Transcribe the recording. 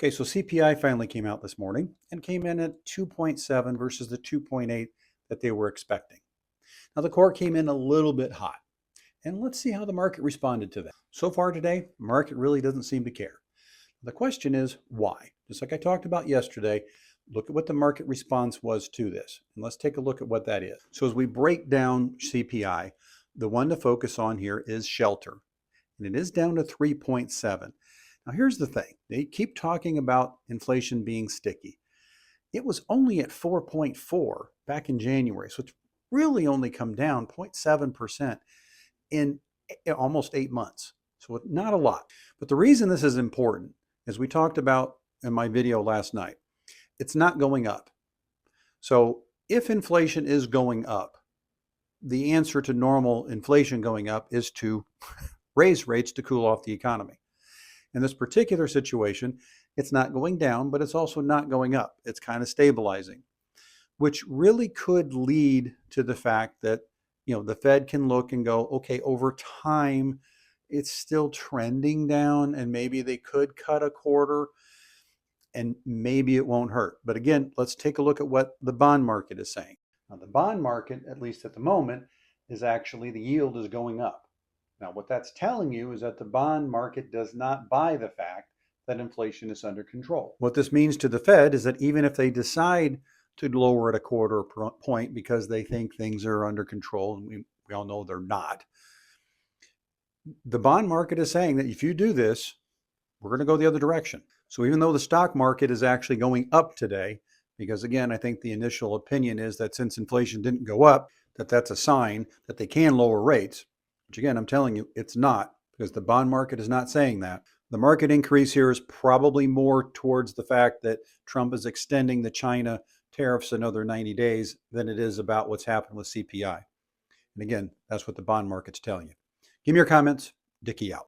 Okay, so CPI finally came out this morning and came in at 2.7 versus the 2.8 that they were expecting. Now, the core came in a little bit hot, and let's see how the market responded to that. So far today, the market really doesn't seem to care. The question is why? Just like I talked about yesterday, look at what the market response was to this, and let's take a look at what that is. So as we break down CPI, the one to focus on here is shelter, and it is down to 3.7. Now, here's the thing. They keep talking about inflation being sticky. It was only at 4.4 back in January, so it's really only come down 0.7% in almost 8 months. So not a lot. But the reason this is important, as we talked about in my video last night, it's not going up. So if inflation is going up, the answer to normal inflation going up is to raise rates to cool off the economy. In this particular situation, it's not going down, but it's also not going up. It's kind of stabilizing, which really could lead to the fact that, the Fed can look and go, okay, over time, it's still trending down, and maybe they could cut a quarter, and maybe it won't hurt. But again, let's take a look at what the bond market is saying. Now, the bond market, at least at the moment, is actually the yield is going up. Now, what that's telling you is that the bond market does not buy the fact that inflation is under control. What this means to the Fed is that even if they decide to lower it a quarter point because they think things are under control, and we all know they're not, the bond market is saying that if you do this, we're going to go the other direction. So even though the stock market is actually going up today, because again, I think the initial opinion is that since inflation didn't go up, that's a sign that they can lower rates. Which again, I'm telling you, it's not, because the bond market is not saying that. The market increase here is probably more towards the fact that Trump is extending the China tariffs another 90 days than it is about what's happened with CPI. And again, that's what the bond market's telling you. Give me your comments. Dickie out.